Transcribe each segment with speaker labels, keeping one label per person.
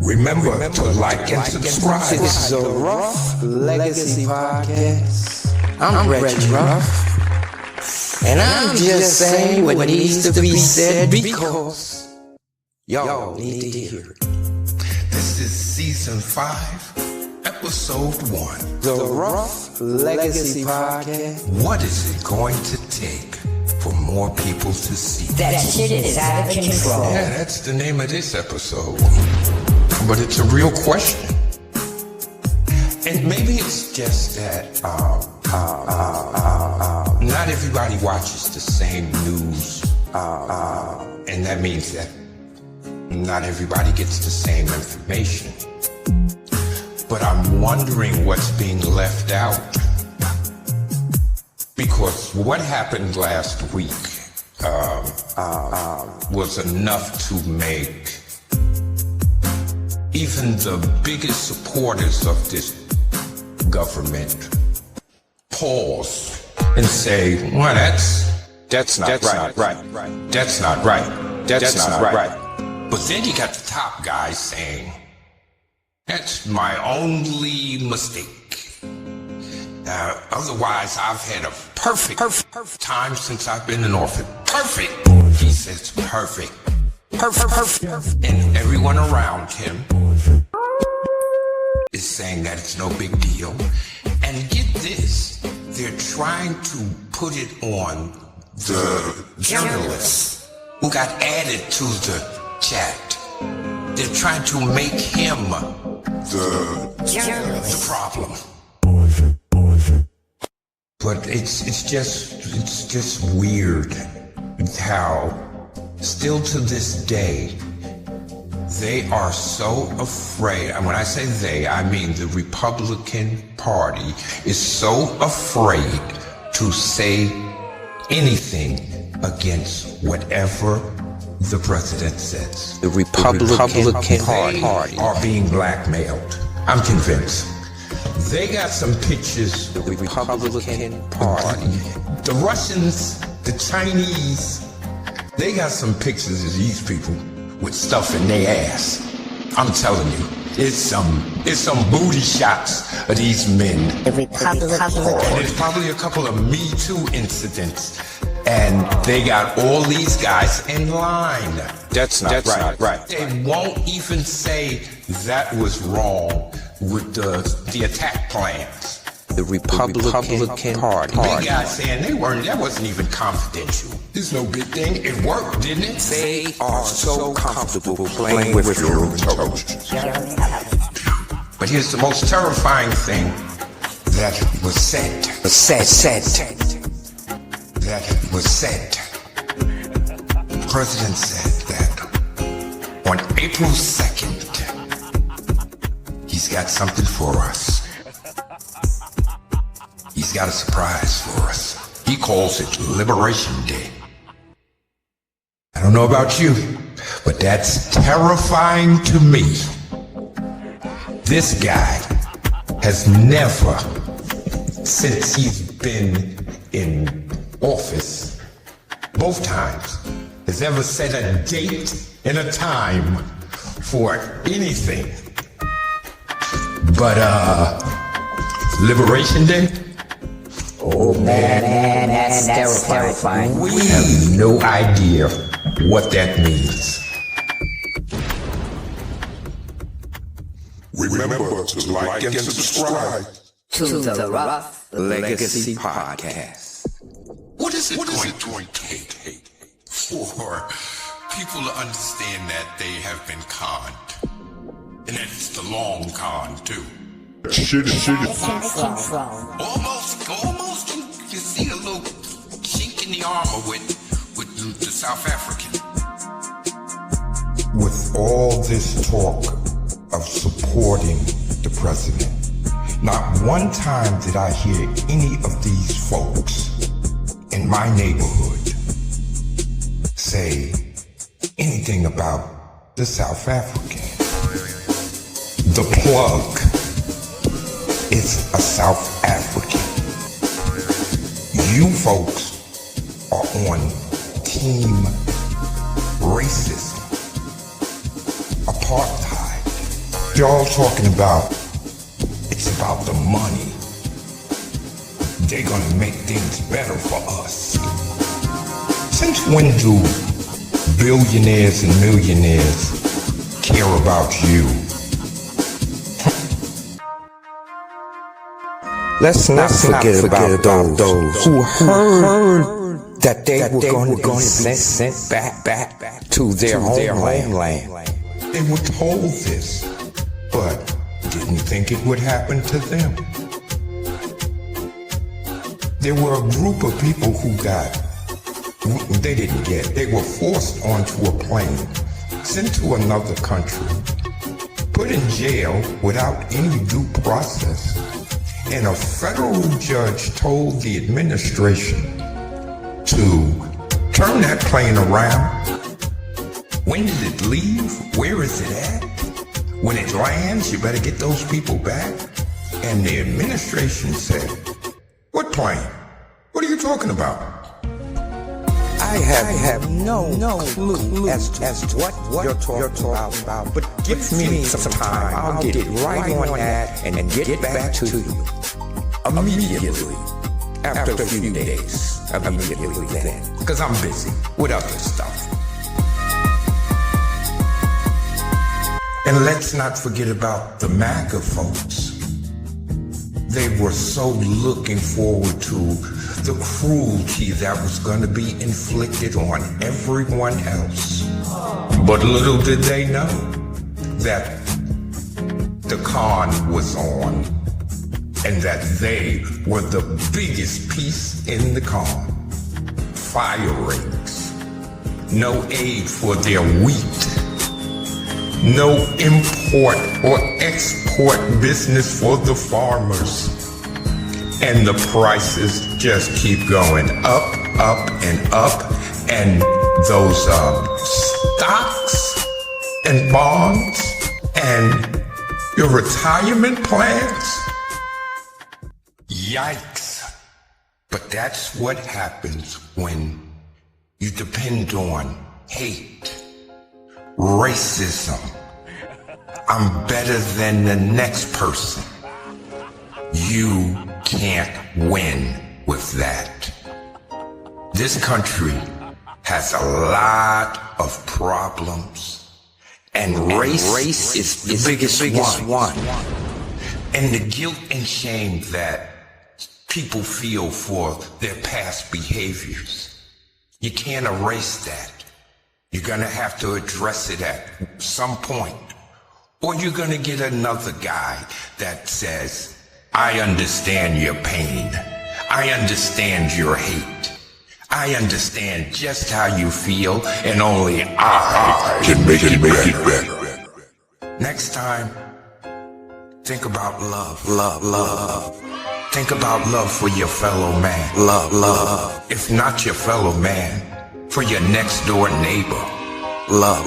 Speaker 1: Remember to like and subscribe.
Speaker 2: This is a Rough Legacy Podcast. I'm Reggie Rough, and I'm just saying what needs to be said because y'all need to hear it.
Speaker 1: This is season 5, episode 1.
Speaker 2: The Rough Legacy Podcast.
Speaker 1: What is it going to take for more people to see?
Speaker 3: That shit is out of control.
Speaker 1: Yeah, that's the name of this episode. But it's a real question. And maybe it's just that not everybody watches the same news. And that means that not everybody gets the same information. But I'm wondering what's being left out. Because what happened last week was enough to make even the biggest supporters of this government pause and say, well, that's not right. That's not right. But then you got the top guy saying, that's my only mistake. Otherwise, I've had a perfect time since I've been an orphan. Perfect. He says perfect. And everyone around him is saying that it's no big deal. And get this, they're trying to put it on the journalists who got added to the chat. They're trying to make him the problem. But it's just weird how still to this day, they are so afraid, and when I say they, I mean the Republican Party is so afraid to say anything against whatever the president says.
Speaker 2: The Republican Party
Speaker 1: are being blackmailed. I'm convinced. They got some pictures.
Speaker 2: The Republican Party.
Speaker 1: The Russians, the Chinese, they got some pictures of these people with stuff in their ass. I'm telling you, it's some booty shots of these men.
Speaker 3: The Republican
Speaker 1: And there's probably a couple of Me Too incidents. And they got all these guys in line.
Speaker 2: That's not right.
Speaker 1: They won't even say that was wrong with the attack plans.
Speaker 2: The Republican Party.
Speaker 1: Big guy saying that wasn't even confidential. It's no big thing. It worked, didn't it?
Speaker 2: They are so comfortable playing with your intelligence.
Speaker 1: But here's the most terrifying thing that was said. The president said that on April 2nd, he's got something for us. He's got a surprise for us. He calls it Liberation Day. I don't know about you, but that's terrifying to me. This guy has never, since he's been in office, both times, has ever set a date and a time for anything. But, Liberation Day?
Speaker 3: Oh man, that's terrifying.
Speaker 1: We have no idea what that means.
Speaker 4: Remember to like and subscribe
Speaker 3: To the Rough
Speaker 2: Legacy Podcast.
Speaker 1: What is it going to take for people to understand that they have been conned? And that it's the long con, too.
Speaker 4: Shit.
Speaker 1: Almost you see a little chink in the armor with the South African. With all this talk of supporting the president, not one time did I hear any of these folks in my neighborhood say anything about the South African. The plug is a South African. You folks are on team racism, apartheid, You're all talking about, it's about the money. They're gonna make things better for us. Since when do billionaires and millionaires care about you?
Speaker 2: Let's not forget about those who heard that they were going to be sent back to their homeland.
Speaker 1: They were told this, but didn't think it would happen to them. There were a group of people who they were forced onto a plane, sent to another country, put in jail without any due process, and a federal judge told the administration to turn that plane around. When did it leave? Where is it at? When it lands, you better get those people back. And the administration said, what plane? What are you talking about?
Speaker 2: I have no clue as to what you're talking about, but give me some time. I'll get right on that and get back to you immediately after a few days. Immediately then.
Speaker 1: Because I'm busy with other stuff. And let's not forget about the MAGA folks. They were so looking forward to the cruelty that was going to be inflicted on everyone else. But little did they know that the con was on and that they were the biggest piece in the con. Firings, no aid for their wheat, no import or export business for the farmers. And the prices just keep going up, and up. And those stocks and bonds and your retirement plans. Yikes. But that's what happens when you depend on hate, racism. I'm better than the next person. You can't win with that. This country has a lot of problems, and race is the biggest one. And the guilt and shame that people feel for their past behaviors, you can't erase that. You're gonna have to address it at some point. Or you're gonna get another guy that says, I understand your pain. I understand your hate. I understand just how you feel, and only I
Speaker 4: can make it better.
Speaker 1: Next time, think about love. Think about love for your fellow man. Love. If not your fellow man, for your next door neighbor. Love.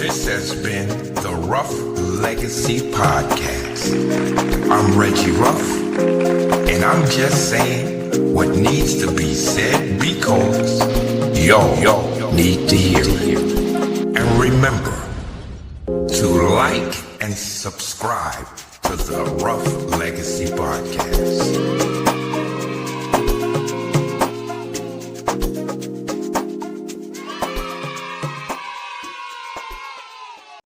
Speaker 1: This has been the Rough Legacy Podcast. I'm Reggie Rough, and I'm just saying what needs to be said because y'all need to hear it. And remember to like and subscribe to the Rough Legacy Podcast.